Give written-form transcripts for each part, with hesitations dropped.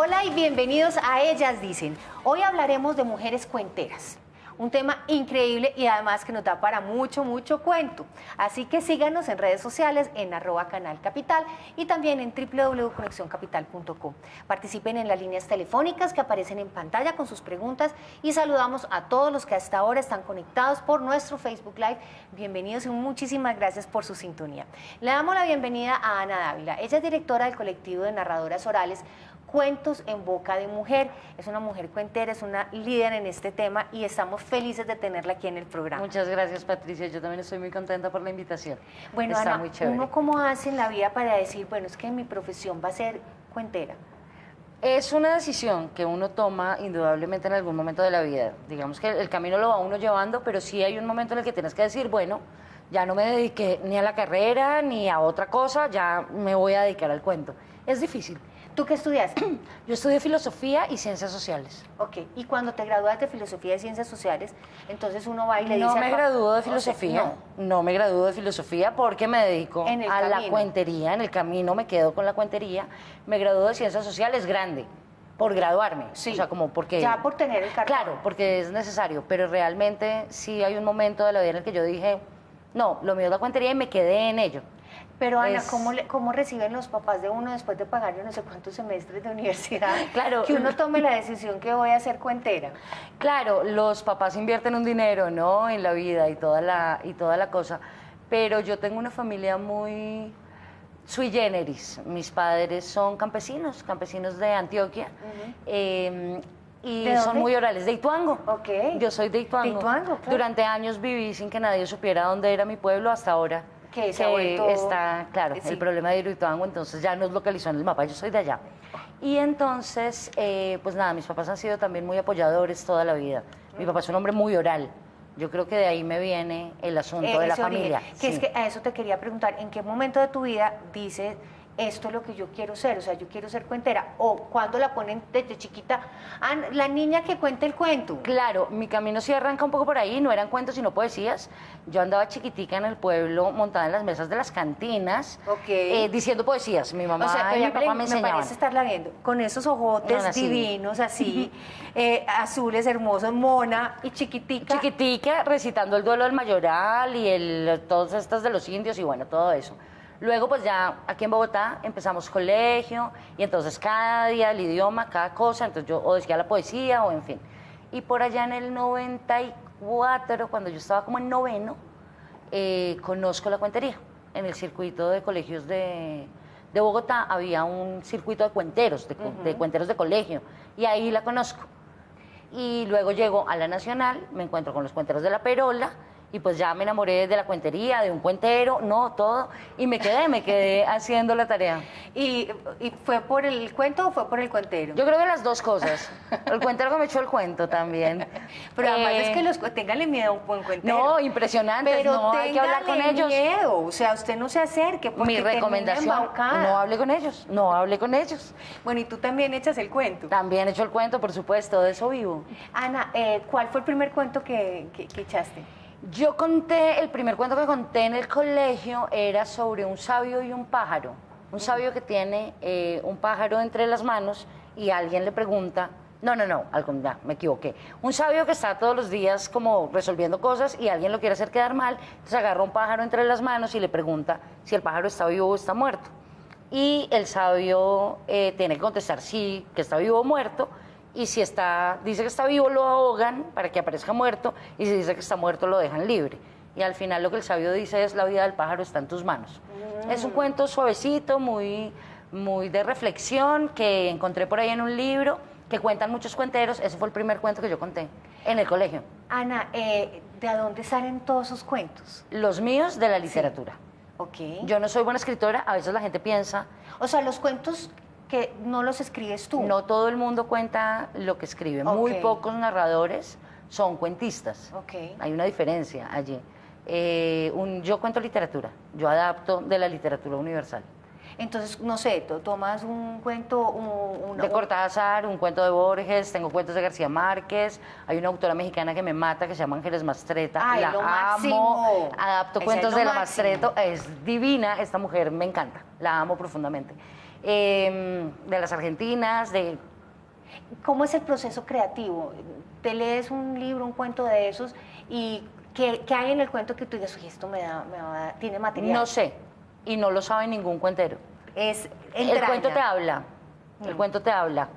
Hola y bienvenidos a Ellas Dicen. Hoy hablaremos de mujeres cuenteras. Un tema increíble y además que nos da para mucho cuento. Así que síganos en redes sociales en @canalcapital y también en www.conexioncapital.com. Participen en las líneas telefónicas que aparecen en pantalla con sus preguntas y saludamos a todos los que hasta ahora están conectados por nuestro Facebook Live. Bienvenidos y muchísimas gracias por su sintonía. Le damos la bienvenida a Ana Dávila. Ella es directora del colectivo de narradoras orales Cuentos en Boca de Mujer. Es una mujer cuentera, es una líder en este tema y estamos felices de tenerla aquí en el programa. Muchas gracias, Patricia. Yo también estoy muy contenta por la invitación. Bueno, está Ana, muy chévere. ¿uno cómo hace en la vida para decir, bueno, es que mi profesión va a ser cuentera? Es una decisión que uno toma indudablemente en algún momento de la vida. Digamos que el camino lo va uno llevando, pero sí hay un momento en el que tienes que decir, bueno, ya no me dediqué ni a la carrera ni a otra cosa, ya me voy a dedicar al cuento. Es difícil. ¿Tú qué estudiaste? Yo estudié filosofía y ciencias sociales. Ok, y cuando te gradúas de filosofía y ciencias sociales, entonces uno va y le dice... No me gradúo de filosofía, no me gradúo de filosofía porque me dedico a la cuentería, en el camino me quedo con la cuentería. Me gradúo de ciencias sociales grande, por graduarme, sí, o sea, como porque... Ya por tener el cartón. Claro, porque es necesario, pero realmente sí hay un momento de la vida en el que yo dije, no, lo mío es la cuentería y me quedé en ello. Pero Ana, ¿cómo reciben los papás de uno después de pagar yo no sé cuántos semestres de universidad? Claro. Que uno tome la decisión que voy a ser cuentera. Claro, los papás invierten un dinero, ¿no?, en la vida y toda la cosa, pero yo tengo una familia muy sui generis. Mis padres son campesinos de Antioquia. Y son muy orales, de Ituango. Ok. Yo soy de Ituango. De Ituango, claro. Durante años viví sin que nadie supiera dónde era mi pueblo, hasta ahora. Que se ha vuelto... está, claro, sí, el problema de Ituango, entonces ya nos localizó en el mapa, yo soy de allá. Y entonces, pues nada, mis papás han sido también muy apoyadores toda la vida. Mi papá es un hombre muy oral. Yo creo que de ahí me viene el asunto de la familia. Que es que a eso te quería preguntar, ¿en qué momento de tu vida dices, esto es lo que yo quiero ser? O sea, yo quiero ser cuentera. O cuando la ponen desde chiquita, la niña que cuenta el cuento. Claro, mi camino sí arranca un poco por ahí, no eran cuentos sino poesías. Yo andaba chiquitica en el pueblo, montada en las mesas de las cantinas, diciendo poesías. Mi mamá y mi papá me enseñaban. Me parece estarla viendo, con esos ojotes divinos, así, azules, hermosos, mona y chiquitica. Chiquitica, recitando el duelo del Mayoral y todas estas de los indios y bueno, todo eso. Luego, pues ya aquí en Bogotá empezamos colegio y entonces cada día el idioma, cada cosa, entonces yo o decía la poesía o en fin. Y por allá en el 94, cuando yo estaba como en noveno, conozco la cuentería. En el circuito de colegios de Bogotá había un circuito de cuenteros, de cuenteros de colegio, y ahí la conozco. Y luego llego a la Nacional, me encuentro con los cuenteros de La Perola, y pues ya me enamoré de la cuentería, de un cuentero, todo, y me quedé haciendo la tarea. ¿Y fue por el cuento o fue por el cuentero? Yo creo que las dos cosas. El cuentero que me echó el cuento también. Pero además es que ténganle miedo a un buen cuentero. No, impresionante, pero no, hay que hablar con ellos. Miedo, o sea, usted no se acerque porque mi recomendación, no hable con ellos, no hable con ellos. Bueno, y tú también echas el cuento. También echo el cuento, por supuesto, de eso vivo. Ana, ¿cuál fue el primer cuento que echaste? Yo el primer cuento que conté en el colegio era sobre un sabio y un pájaro. Un sabio que tiene un pájaro entre las manos y alguien le pregunta, no, me equivoqué. Un sabio que está todos los días como resolviendo cosas y alguien lo quiere hacer quedar mal, entonces agarra un pájaro entre las manos y le pregunta si el pájaro está vivo o está muerto. Y el sabio tiene que contestar sí, que está vivo o muerto. Y si dice que está vivo, lo ahogan para que aparezca muerto, y si dice que está muerto, lo dejan libre. Y al final lo que el sabio dice es, la vida del pájaro está en tus manos. Es un cuento suavecito, muy de reflexión, que encontré por ahí en un libro, que cuentan muchos cuenteros. Ese fue el primer cuento que yo conté en el colegio. Ana, ¿de dónde salen todos esos cuentos? Los míos, de la literatura. Sí. Okay. Yo no soy buena escritora, a veces la gente piensa... O sea, los cuentos... que no los escribes tú. No todo el mundo cuenta lo que escribe. Muy pocos narradores son cuentistas. Hay una diferencia allí. Yo cuento literatura, yo adapto de la literatura universal. Entonces, no sé, tomas un cuento... de Cortázar, un cuento de Borges, tengo cuentos de García Márquez, hay una autora mexicana que me mata que se llama Ángeles Mastreta, la amo, máximo. Adapto cuentos de la Mastreto, es divina, esta mujer me encanta, la amo profundamente. De las argentinas, ¿Cómo es el proceso creativo? Te lees un libro, un cuento de esos y ¿qué hay en el cuento que tú digas, oye, esto tiene material? No sé, y no lo sabe ningún cuentero. Es El cuento te entraña. habla, el cuento te habla.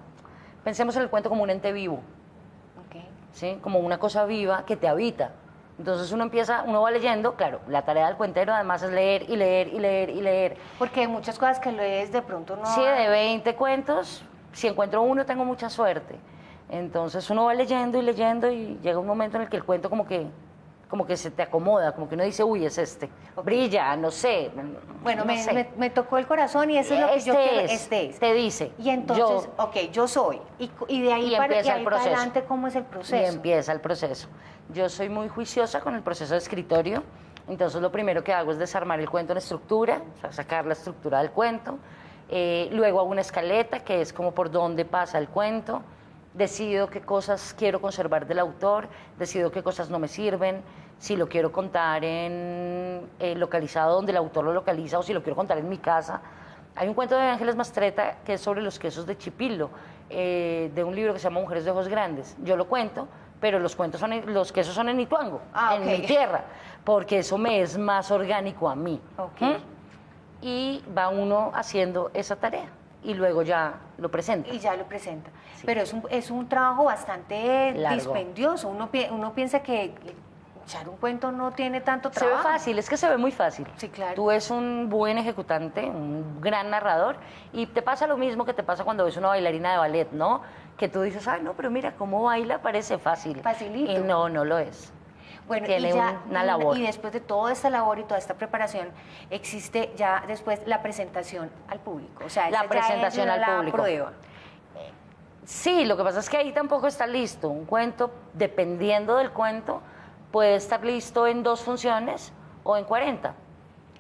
Pensemos en el cuento como un ente vivo, Ok. ¿sí? Como una cosa viva que te habita. Entonces uno va leyendo, claro, la tarea del cuentero además es leer y leer y leer y leer. Porque hay muchas cosas que lees de pronto no... Sí, de 20 cuentos, si encuentro uno tengo mucha suerte. Entonces uno va leyendo y llega un momento en el que el cuento como que se te acomoda, como que uno dice, uy, es este. Ok. Brilla, no sé. Bueno, no sé. me tocó el corazón y eso es lo que yo quiero. Este es. Te dice. Y entonces, ok, yo soy. Y de ahí, Y empieza el para proceso. adelante, ¿cómo es el Y proceso? empieza el proceso. Yo soy muy juiciosa con el proceso de escritorio, entonces lo primero que hago es desarmar el cuento en estructura, o sea, sacar la estructura del cuento. Luego hago una escaleta, que es como por dónde pasa el cuento. Decido qué cosas quiero conservar del autor, decido qué cosas no me sirven, si lo quiero contar en localizado donde el autor lo localiza o si lo quiero contar en mi casa. Hay un cuento de Ángeles Mastretta que es sobre los quesos de Chipilo, de un libro que se llama Mujeres de Ojos Grandes. Yo lo cuento, pero los quesos son en Ituango, en mi tierra, porque eso me es más orgánico a mí. Ok. Y va uno haciendo esa tarea y luego ya lo presenta. Y ya lo presenta. Sí. Pero es un trabajo bastante Largo. dispendioso. Uno piensa que echar un cuento no tiene tanto Se ve trabajo. fácil, es que se ve muy fácil. Sí, claro. Tú eres un buen ejecutante, un gran narrador, y te pasa lo mismo que te pasa cuando ves una bailarina de ballet, ¿no? Que tú dices, ay, no, pero mira cómo baila, parece fácil. Facilito. Y no, no lo es. Bueno, Tiene una labor. Y después de toda esta labor y toda esta preparación, existe ya después la presentación al público. O sea, La esa ya presentación es al la público. prueba. Sí, lo que pasa es que ahí tampoco está listo. Un cuento, dependiendo del cuento, puede estar listo en 2 funciones o en 40.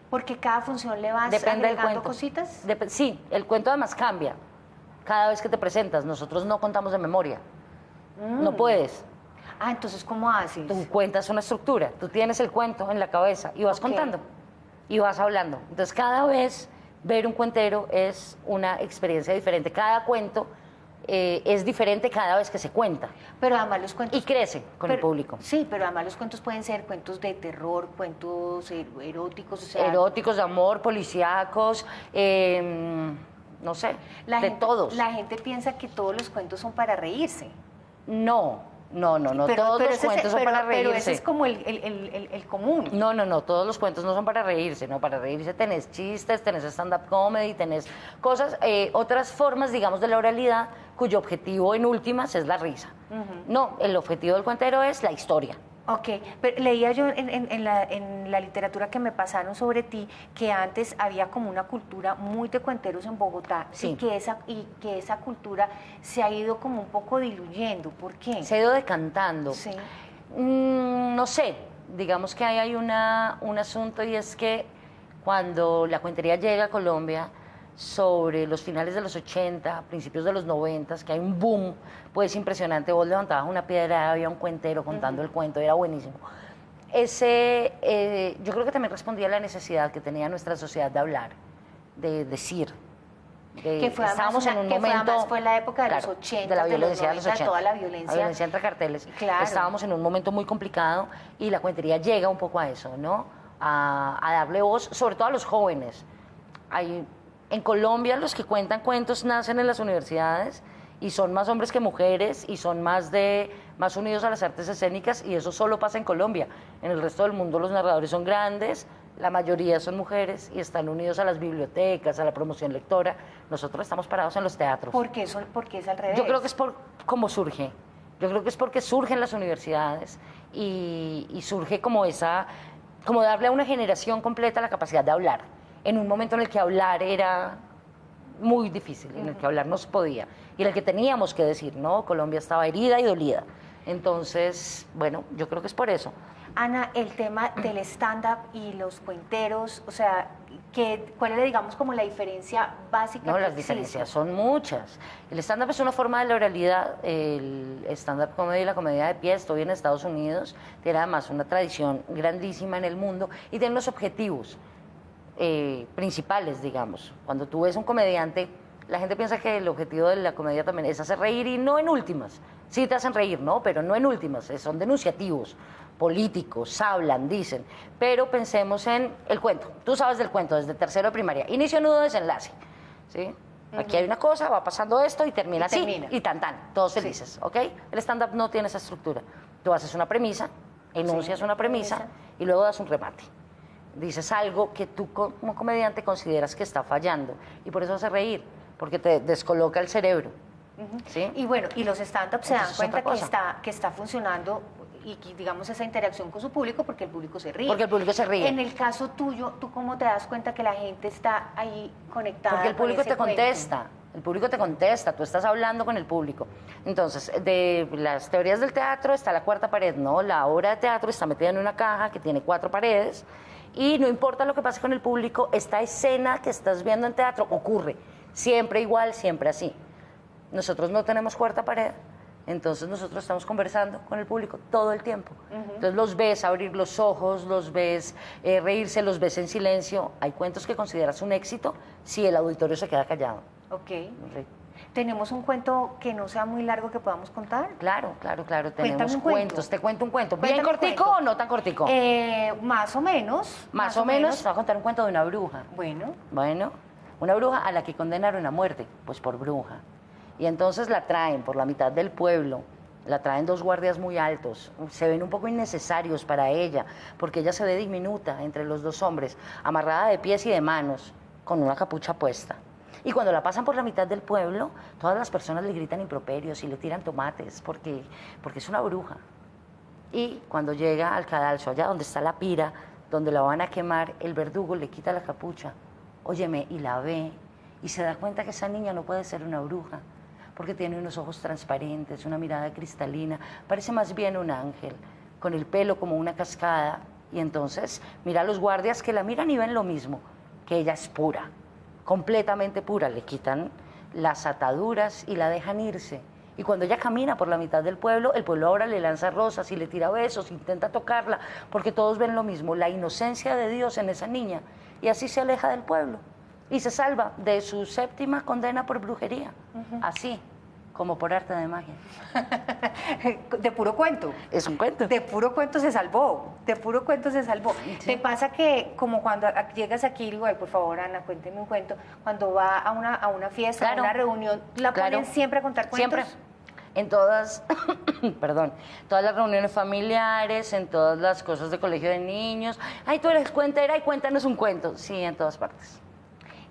Porque cada función le vas Depende del agregando cuento. cositas. Sí, el cuento además cambia cada vez que te presentas. Nosotros no contamos de memoria. No puedes. Ah, entonces, ¿cómo haces? Tú cuentas una estructura, tú tienes el cuento en la cabeza y vas Ok. contando y vas hablando. Entonces cada vez ver un cuentero es una experiencia diferente. Cada cuento es diferente cada vez que se cuenta Pero además los cuentos... y crece con el público. Sí, pero además los cuentos pueden ser cuentos de terror, cuentos eróticos, o sea... Eróticos, de amor, policíacos, no sé, de todos. La gente piensa que todos los cuentos son para reírse. No, todos los cuentos son para reírse. Pero ese es como el común. No, todos los cuentos no son para reírse, no, para reírse tenés chistes, tenés stand-up comedy, tenés cosas, otras formas, digamos, de la oralidad, cuyo objetivo en últimas es la risa. No, el objetivo del cuentero es la historia. Ok, pero leía yo en la literatura que me pasaron sobre ti que antes había como una cultura muy de cuenteros en Bogotá Sí. y que esa cultura se ha ido como un poco diluyendo. ¿Por qué? Se ha ido decantando. Sí. No sé, digamos que ahí hay un asunto y es que cuando la cuentería llega a Colombia, sobre los finales de los 80, principios de los 90, que hay un boom, pues impresionante, vos levantabas una piedra, había un cuentero contando el cuento, era buenísimo. Yo creo que también respondía a la necesidad que tenía nuestra sociedad de hablar, de decir. Que fue Estábamos además en un que fue momento, además fue la época de claro, los 80, de la de los violencia de los 90, 80, toda la la violencia. violencia entre carteles. Claro. Estábamos en un momento muy complicado y la cuentería llega un poco a eso, ¿no? A darle voz, sobre todo a los jóvenes. En Colombia los que cuentan cuentos nacen en las universidades y son más hombres que mujeres y son más unidos a las artes escénicas, y eso solo pasa en Colombia. En el resto del mundo los narradores son grandes, la mayoría son mujeres y están unidos a las bibliotecas, a la promoción lectora. Nosotros estamos parados en los teatros. Porque es al revés. Yo creo que es por cómo surge. Yo creo que es porque surgen las universidades y surge como darle a una generación completa la capacidad de hablar, en un momento en el que hablar era muy difícil, en el que hablar no se podía, y en el que teníamos que decir, no, Colombia estaba herida y dolida. Entonces, bueno, yo creo que es por eso. Ana, el tema del stand-up y los cuenteros, o sea, ¿cuál es, digamos, como la diferencia básica? No, que las existe? diferencias son muchas. El stand-up es una forma de la oralidad. El stand-up comedy y la comedia de pie, estoy en Estados Unidos, tiene además una tradición grandísima en el mundo y tiene unos objetivos principales, digamos. Cuando tú ves un comediante La gente piensa que el objetivo de la comedia también es hacer reír y no en últimas. Sí te hacen reír, ¿no? Pero no en últimas, son denunciativos, políticos, hablan, dicen. Pero pensemos en el cuento. Tú sabes del cuento desde tercero de primaria. Inicio, nudo, desenlace. ¿Sí? Aquí hay una cosa, va pasando esto y termina así. Y tan, todos felices, ¿ok? El stand-up no tiene esa estructura. Tú haces una premisa, enuncias una premisa y luego das un remate. Dices algo que tú como comediante consideras que está fallando y por eso hace reír, porque te descoloca el cerebro. ¿Sí? Y bueno, y los stand-up se dan cuenta que está funcionando y que, digamos, esa interacción con su público porque el público se ríe. Porque el público se ríe. En el caso tuyo, ¿tú cómo te das cuenta que la gente está ahí conectada? Porque el público te contesta. El público te contesta, tú estás hablando con el público. Entonces, de las teorías del teatro está la cuarta pared, ¿no? La obra de teatro está metida en una caja que tiene 4 paredes y no importa lo que pase con el público, esta escena que estás viendo en teatro ocurre. Siempre igual, siempre así. Nosotros no tenemos cuarta pared, entonces nosotros estamos conversando con el público todo el tiempo. Entonces los ves abrir los ojos, los ves reírse, los ves en silencio. Hay cuentos que consideras un éxito si el auditorio se queda callado. Ok. ¿Tenemos un cuento que no sea muy largo que podamos contar? Claro. Tenemos cuentos. Te cuento un cuento. ¿Bien cortico o no tan cortico? Más o menos. Más o menos. Te voy a contar un cuento de una bruja. Bueno, una bruja a la que condenaron a muerte, pues por bruja. Y entonces la traen por la mitad del pueblo, la traen 2 guardias muy altos, se ven un poco innecesarios para ella, porque ella se ve diminuta entre los 2 hombres, amarrada de pies y de manos, con una capucha puesta. Y cuando la pasan por la mitad del pueblo, todas las personas le gritan improperios y le tiran tomates, porque es una bruja. Y cuando llega al cadalso, allá donde está la pira, donde la van a quemar, el verdugo le quita la capucha, óyeme, y la ve, y se da cuenta que esa niña no puede ser una bruja, porque tiene unos ojos transparentes, una mirada cristalina, parece más bien un ángel, con el pelo como una cascada, y entonces mira a los guardias que la miran y ven lo mismo, que ella es pura, completamente pura, le quitan las ataduras y la dejan irse. Y cuando ella camina por la mitad del pueblo, el pueblo ahora le lanza rosas y le tira besos, intenta tocarla, porque todos ven lo mismo, la inocencia de Dios en esa niña, y así se aleja del pueblo. Y se salva de su 7ª condena por brujería, así, como por arte de magia. De puro cuento. Es un cuento. De puro cuento se salvó, de puro cuento se salvó. Sí. ¿Te pasa que como cuando llegas aquí, igual, por favor, Ana, cuénteme un cuento, cuando va a una fiesta, a una reunión, la ponen siempre a contar cuentos? Siempre. En todas, perdón, todas las reuniones familiares, en todas las cosas de colegio de niños. Ay, tú eres cuentera y cuéntanos un cuento. Sí, en todas partes.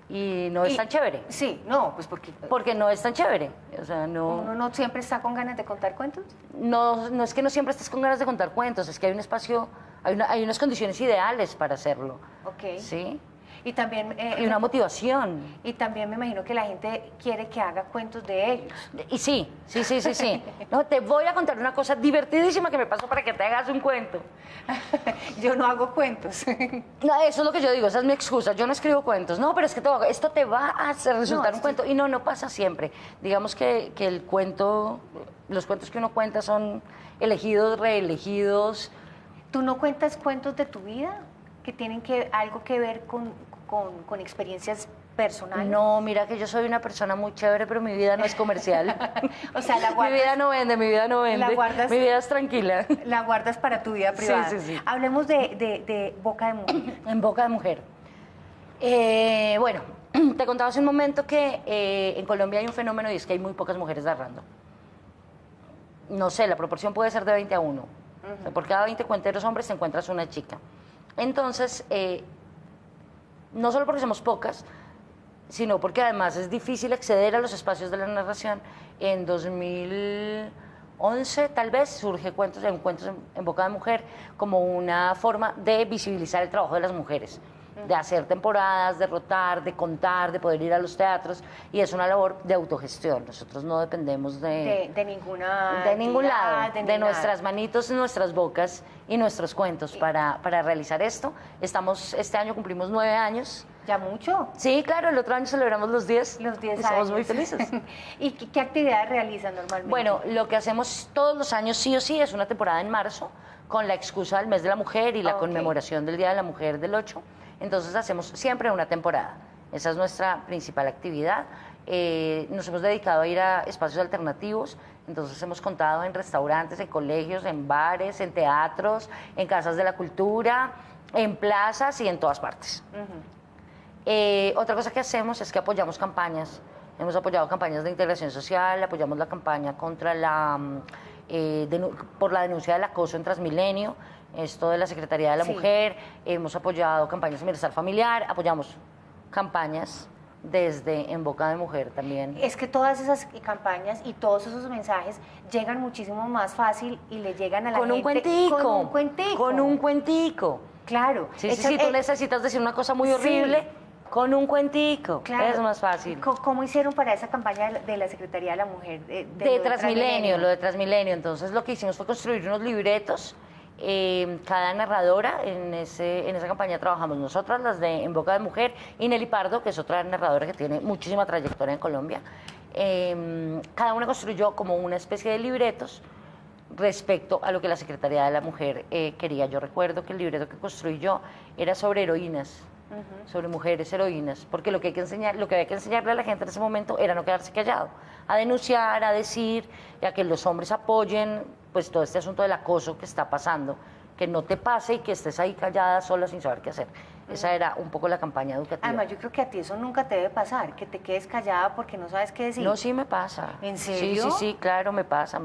Y no es tan chévere. Sí, no, pues porque no es tan chévere. O sea, no. ¿Uno no siempre está con ganas de contar cuentos? No es que no siempre estés con ganas de contar cuentos, es que hay un espacio, hay unas condiciones ideales para hacerlo. Ok. Sí. Y también... y una motivación. Y también me imagino que la gente quiere que haga cuentos de ellos. Y sí. No, te voy a contar una cosa divertidísima que me pasó para que te hagas un cuento. Yo no hago cuentos. No, eso es lo que yo digo, esa es mi excusa. Yo no escribo cuentos. No, pero es que esto te va a hacer resultar un cuento. Y no pasa siempre. Digamos que el cuento, los cuentos que uno cuenta son elegidos, reelegidos. ¿Tú no cuentas cuentos de tu vida que tienen algo que ver con experiencias personales? No, mira que yo soy una persona muy chévere, pero mi vida no es comercial. O sea, la guardas... Mi vida no vende. La guardas, mi vida es tranquila. La guardas para tu vida privada. Sí. Hablemos de Boca de Mujer. En Boca de Mujer. Bueno, te contaba hace un momento que en Colombia hay un fenómeno y es que hay muy pocas mujeres narrando. No sé, la proporción puede ser de 20 a 1. O sea, por cada 20 cuenteros hombres te encuentras una chica. Entonces, no solo porque somos pocas, sino porque además es difícil acceder a los espacios de la narración. En 2011 tal vez surge Cuentos en Boca de Mujer como una forma de visibilizar el trabajo de las mujeres, de hacer temporadas, de rotar, de contar, de poder ir a los teatros, y es una labor de autogestión. Nosotros no dependemos de ningún lado, de nuestras manitos, nuestras bocas y nuestros cuentos para realizar esto. Este año cumplimos 9 años. ¿Ya mucho? Sí, claro, el otro año celebramos los 10. Los 10 años. Estamos muy felices. ¿Y qué actividades realizan normalmente? Bueno, lo que hacemos todos los años sí o sí es una temporada en marzo, con la excusa del mes de la mujer y la conmemoración del Día de la Mujer del 8. Entonces hacemos siempre una temporada. Esa es nuestra principal actividad. Nos hemos dedicado a ir a espacios alternativos, entonces hemos contado en restaurantes, en colegios, en bares, en teatros, en casas de la cultura, en plazas y en todas partes. Otra cosa que hacemos es que apoyamos campañas. Hemos apoyado campañas de integración social, apoyamos la campaña contra por la denuncia del acoso en Transmilenio, esto de la Secretaría de la Mujer, hemos apoyado campañas de bienestar familiar, apoyamos campañas desde En Boca de Mujer también. Es que todas esas campañas y todos esos mensajes llegan muchísimo más fácil y le llegan a la gente con un cuentico. Con un cuentico. Con un cuentico. Claro. Sí, tú necesitas decir una cosa muy horrible, con un cuentico. Claro. Es más fácil. ¿Cómo hicieron para esa campaña de la Secretaría de la Mujer? De Transmilenio, lo de Transmilenio. Entonces lo que hicimos fue construir unos libretos. Cada narradora, en esa campaña trabajamos nosotras, las de En Boca de Mujer, y Nelly Pardo, que es otra narradora que tiene muchísima trayectoria en Colombia. Cada una construyó como una especie de libretos respecto a lo que la Secretaría de la Mujer quería. Yo recuerdo que el libreto que construí yo era sobre heroínas, sobre mujeres heroínas, porque lo que había que enseñarle a la gente en ese momento era no quedarse callado, a denunciar, a decir, y a que los hombres apoyen pues todo este asunto del acoso que está pasando, que no te pase y que estés ahí callada sola sin saber qué hacer. Esa era un poco la campaña educativa. Además, yo creo que a ti eso nunca te debe pasar, que te quedes callada porque no sabes qué decir. No, sí me pasa. ¿En serio? Sí, claro, me pasa.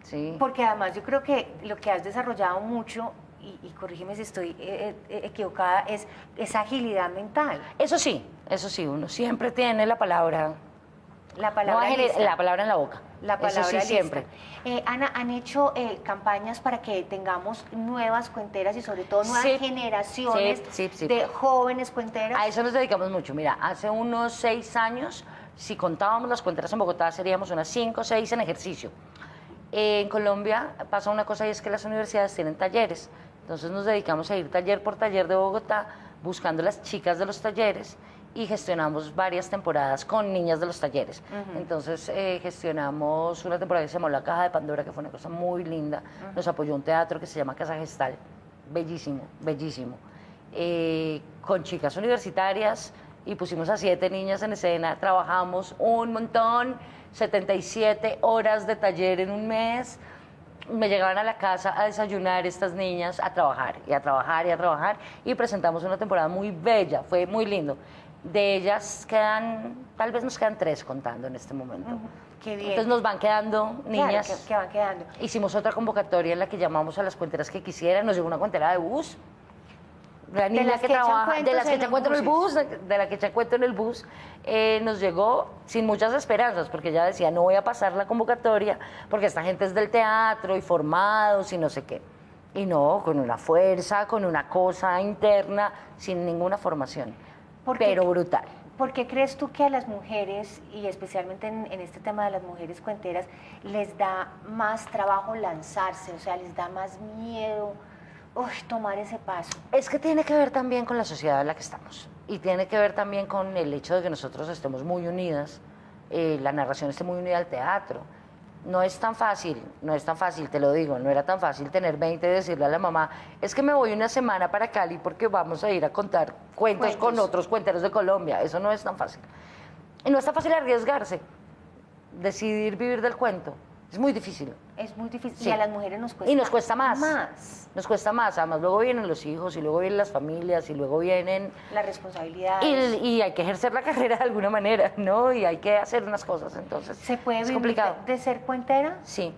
Sí. Porque además yo creo que lo que has desarrollado mucho, y corrígeme si estoy equivocada, es esa agilidad mental. Eso sí, uno siempre tiene la palabra. La palabra lista. La palabra en la boca. La palabra eso sí, lista. siempre. Ana, ¿han hecho campañas para que tengamos nuevas cuenteras y sobre todo nuevas generaciones de jóvenes cuenteras? A eso nos dedicamos mucho. Mira, hace unos 6 años, si contábamos las cuenteras en Bogotá, seríamos unas 5 o 6 en ejercicio. En Colombia pasa una cosa y es que las universidades tienen talleres. Entonces nos dedicamos a ir taller por taller de Bogotá buscando las chicas de los talleres y gestionamos varias temporadas con niñas de los talleres. Entonces gestionamos una temporada que se llamó La Caja de Pandora, que fue una cosa muy linda. Nos apoyó un teatro que se llama Casa Gestal, bellísimo, bellísimo. Con chicas universitarias y pusimos a 7 niñas en escena, trabajamos un montón, 77 horas de taller en un mes. Me llegaban a la casa a desayunar estas niñas, a trabajar y a trabajar y a trabajar, y presentamos una temporada muy bella, fue muy lindo. De ellas tal vez nos quedan 3 contando en este momento. Qué bien. Entonces nos van quedando niñas. Claro, que van quedando. Hicimos otra convocatoria en la que llamamos a las cuenteras que quisieran, nos llegó una cuentera de bus. La niña que trabaja, de las que echan cuento en el bus, de la que echan cuento en el bus, nos llegó sin muchas esperanzas, porque ella decía, no voy a pasar la convocatoria, porque esta gente es del teatro y formados y no sé qué. Y no, con una fuerza, con una cosa interna, sin ninguna formación, pero brutal. ¿Por qué crees tú que a las mujeres, y especialmente en este tema de las mujeres cuenteras, les da más trabajo lanzarse, o sea, les da más miedo tomar ese paso? Es que tiene que ver también con la sociedad en la que estamos y tiene que ver también con el hecho de que nosotros estemos muy unidas, la narración esté muy unida al teatro. No es tan fácil, te lo digo, no era tan fácil tener 20 y decirle a la mamá, es que me voy una semana para Cali porque vamos a ir a contar cuentos con otros cuenteros de Colombia. Eso no es tan fácil. Y no es tan fácil arriesgarse, decidir vivir del cuento. Es muy difícil. Es muy difícil. Sí. Y a las mujeres nos cuesta. Y nos cuesta más. Nos cuesta más. Además, luego vienen los hijos, y luego vienen las familias, y luego vienen las responsabilidades. Y hay que ejercer la carrera de alguna manera, ¿no? Y hay que hacer unas cosas. Entonces, ¿se puede es vivir complicado. de ser cuentera? Sí.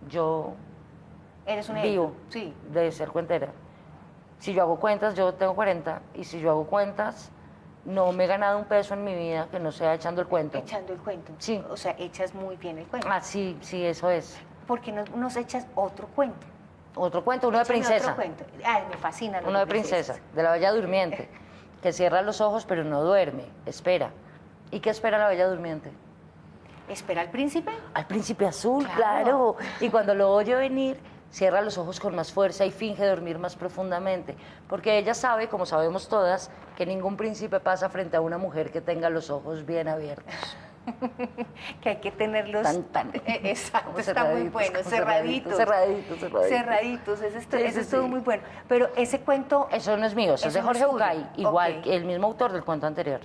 Yo ¿Eres un vivo sí. de ser cuentera. Si yo hago cuentas, yo tengo 40, y si yo hago cuentas, no me he ganado un peso en mi vida que no sea echando el cuento. Echando el cuento. Sí. O sea, echas muy bien el cuento. Ah, sí, eso es. ¿Por qué no nos echas otro cuento? Otro cuento, uno de princesa. Otro cuento. Ay, me fascina. Uno de princesa, de la Bella Durmiente, que cierra los ojos pero no duerme, espera. ¿Y qué espera la Bella Durmiente? ¿Espera al príncipe? Al príncipe azul, claro. Y cuando lo oye venir, cierra los ojos con más fuerza y finge dormir más profundamente, porque ella sabe, como sabemos todas, que ningún príncipe pasa frente a una mujer que tenga los ojos bien abiertos. Que hay que tenerlos... Exacto, Como está muy bueno, como cerraditos. Cerraditos. Eso es todo muy bueno. Pero ese cuento... Eso no es mío, eso es de no es Jorge tuyo. Bucay, igual Ok. que el mismo autor del cuento anterior,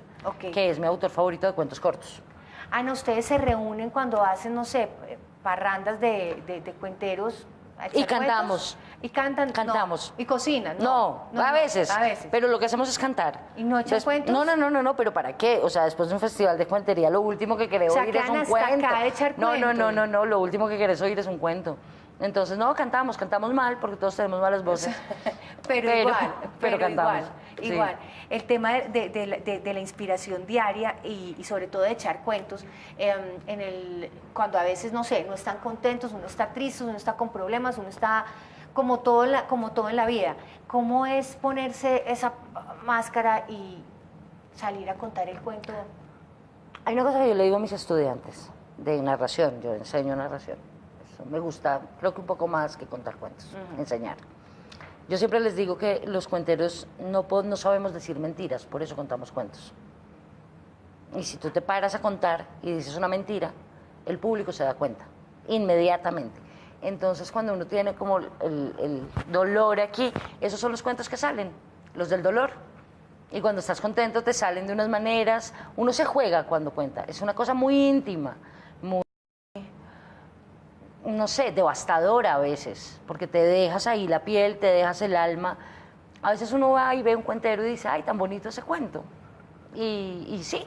que es mi autor favorito de cuentos cortos. Ah, no, ustedes se reúnen cuando hacen, no sé, parrandas de cuenteros. a echar Y cantamos. cuentos, y cantan. Cantamos. No, y cocinan. No, a veces. A veces. Pero lo que hacemos es cantar. ¿Y no echan cuentos? No, pero ¿para qué? O sea, después de un festival de cuentería, lo último que querés O sea, oír es quedan un hasta cuento. acá de echar No, cuentos. lo último que querés oír es un cuento. Entonces, no, cantamos mal, porque todos tenemos malas voces. Pero igual, pero cantamos, sí. igual. El tema de la inspiración diaria y sobre todo de echar cuentos, cuando a veces, no sé, no están contentos, uno está triste, uno está con problemas, uno está como todo en la vida. ¿Cómo es ponerse esa máscara y salir a contar el cuento? Hay una cosa que yo le digo a mis estudiantes de narración, yo enseño narración. Eso me gusta, creo que un poco más que contar cuentos, enseñar. Yo siempre les digo que los cuenteros no sabemos decir mentiras, por eso contamos cuentos. Y si tú te paras a contar y dices una mentira, el público se da cuenta, inmediatamente. Entonces, cuando uno tiene como el dolor aquí, esos son los cuentos que salen, los del dolor. Y cuando estás contento te salen de unas maneras, uno se juega cuando cuenta, es una cosa muy íntima, muy, no sé, devastadora a veces, porque te dejas ahí la piel, te dejas el alma. A veces uno va y ve un cuentero y dice, ay, tan bonito ese cuento. Y sí,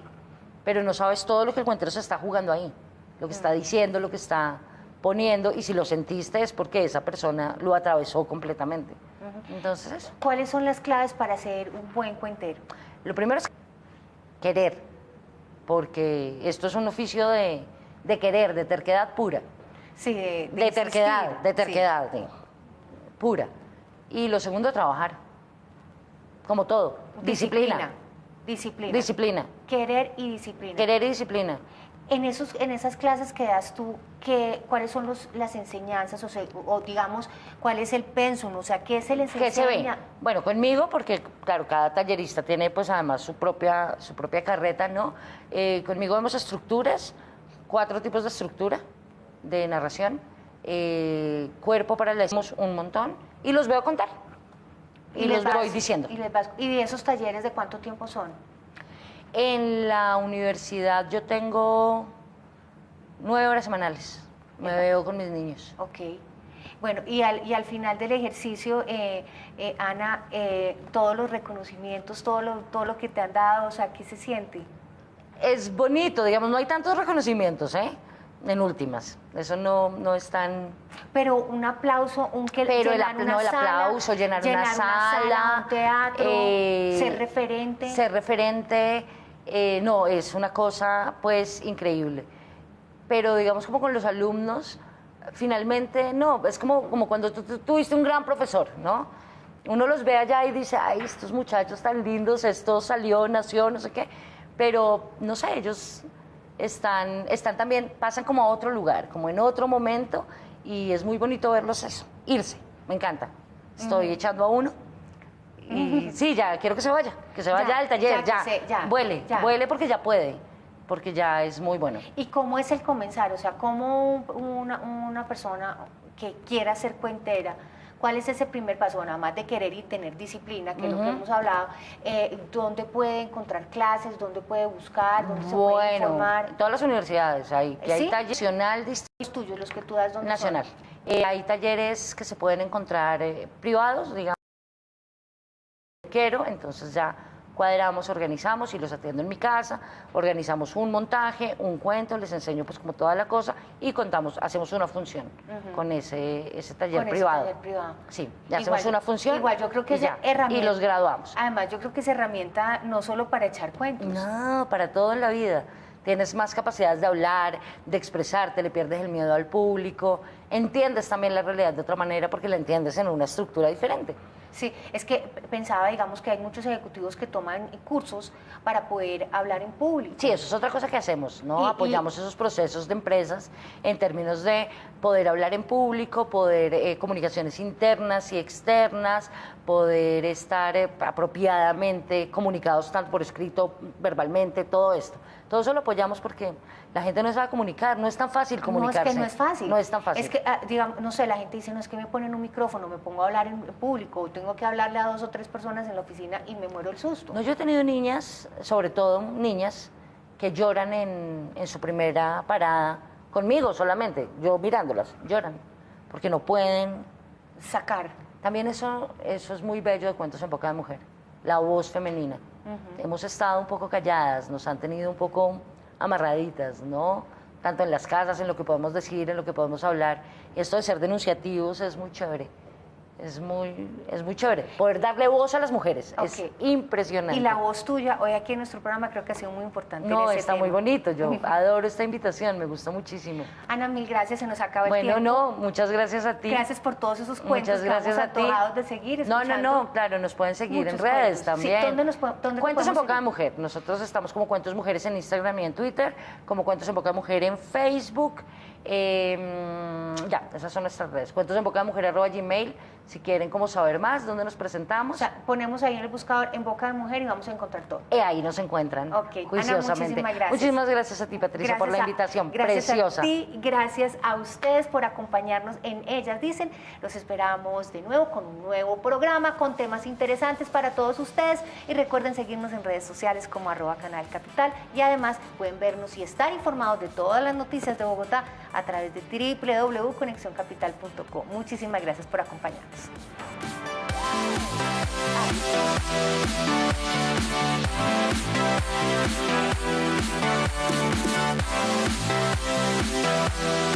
pero no sabes todo lo que el cuentero se está jugando ahí, lo que está diciendo, lo que está poniendo, y si lo sentiste es porque esa persona lo atravesó completamente. Entonces eso. ¿Cuáles son las claves para ser un buen cuentero? Lo primero es querer, porque esto es un oficio de querer, de terquedad pura. Sí, De terquedad, sí, pura. Y lo segundo, trabajar. Como todo. Disciplina. Disciplina. Querer y disciplina. Querer y disciplina. En esas clases que das tú, ¿cuáles son las enseñanzas? O digamos, ¿cuál es el pensum? O sea, ¿qué se les enseña? ¿Qué se ve? Bueno, conmigo, porque claro, cada tallerista tiene pues además su propia carreta, ¿no? Conmigo vemos estructuras, 4 tipos de estructura de narración, cuerpo para el decimos un montón, y los veo contar. Y los voy diciendo. ¿Y de esos talleres de cuánto tiempo son? En la universidad yo tengo 9 horas semanales. Me veo con mis niños. Ok. Bueno, y al final del ejercicio, Ana, todos los reconocimientos, todo lo que te han dado, o sea, ¿qué se siente? Es bonito, digamos, no hay tantos reconocimientos, en últimas. Eso no es tan... Pero un aplauso, Pero el aplauso, llenar una sala, un teatro, ser referente. Ser referente, no, es una cosa pues increíble. Pero digamos como con los alumnos, finalmente no, es como cuando tú tuviste un gran profesor, ¿no? Uno los ve allá y dice, ay, estos muchachos tan lindos, esto salió, nació, no sé qué, pero no sé, ellos están también, pasan como a otro lugar, como en otro momento, y es muy bonito verlos eso, irse, me encanta. Estoy echando a uno y sí, ya quiero que se vaya al taller, vuele porque ya puede, porque ya es muy bueno. ¿Y cómo es el comenzar? O sea, ¿cómo una persona que quiera ser cuentera, cuál es ese primer paso? Bueno, además de querer y tener disciplina, que es lo que hemos hablado, ¿dónde puede encontrar clases? ¿Dónde puede buscar? ¿Dónde se puede informar? En todas las universidades hay taller nacional, ¿Los tuyos, los que tú das, dónde nacional. son? Hay talleres que se pueden encontrar privados, digamos, entonces ya cuadramos, organizamos y los atiendo en mi casa, organizamos un montaje, un cuento, les enseño pues como toda la cosa y hacemos una función con ese taller privado. Sí, ya hacemos una función. Igual yo creo que es herramienta. Y los graduamos. Además, yo creo que es herramienta no solo para echar cuentos. No, para todo en la vida. Tienes más capacidades de hablar, de expresarte, le pierdes el miedo al público, entiendes también la realidad de otra manera porque la entiendes en una estructura diferente. Sí, es que pensaba, digamos, que hay muchos ejecutivos que toman cursos para poder hablar en público. Sí, eso es otra cosa que hacemos, ¿no? Apoyamos esos procesos de empresas en términos de poder hablar en público, poder comunicaciones internas y externas, poder estar apropiadamente comunicados tanto por escrito, verbalmente, todo esto. Todo eso lo apoyamos porque la gente no sabe comunicar, no es tan fácil comunicarse. No, es que no es fácil. No es tan fácil. Es que, digamos, no sé, la gente dice, no, es que me ponen un micrófono, me pongo a hablar en público, o tengo que hablarle a 2 o 3 personas en la oficina y me muero el susto. No, yo he tenido niñas, sobre todo niñas, que lloran en su primera parada conmigo solamente, yo mirándolas, lloran, porque no pueden Sacar. También eso es muy bello de Cuentos en Boca de Mujer, la voz femenina. Hemos estado un poco calladas, nos han tenido un poco amarraditas, ¿no? Tanto en las casas, en lo que podemos decir, en lo que podemos hablar. Esto de ser denunciativos es muy chévere. Es muy chévere. Poder darle voz a las mujeres es impresionante. Y la voz tuya, hoy aquí en nuestro programa, creo que ha sido muy importante. No, en ese está tema. muy bonito. Yo adoro esta invitación, me gustó muchísimo. Ana, mil gracias, se nos acaba el Bueno, tiempo. no, muchas gracias a ti. Gracias por todos esos cuentos. Muchas gracias que a vamos ti. antojados de seguir escuchando. No, claro, nos pueden seguir en Muchos redes cuentos. también. Sí, ¿dónde Cuentos en podemos Boca de seguir? Mujer. Nosotros estamos como Cuentos Mujeres en Instagram y en Twitter, como Cuentos en Boca de Mujer en Facebook. Ya, esas son nuestras redes. Cuentos en Boca de Mujer @gmail. Si quieren como saber más, dónde nos presentamos. O sea, ponemos ahí en el buscador en Boca de Mujer y vamos a encontrar todo. Ahí nos encuentran, Ok. Ana, juiciosamente. muchísimas gracias. Muchísimas gracias a ti, Patricia, por la invitación. Preciosa. Gracias a ti, gracias a ustedes por acompañarnos en Ellas Dicen. Los esperamos de nuevo con un nuevo programa, con temas interesantes para todos ustedes. Y recuerden seguirnos en redes sociales como @Canal Capital. Y además pueden vernos y estar informados de todas las noticias de Bogotá a través de www.conexioncapital.com. Muchísimas gracias por acompañarnos.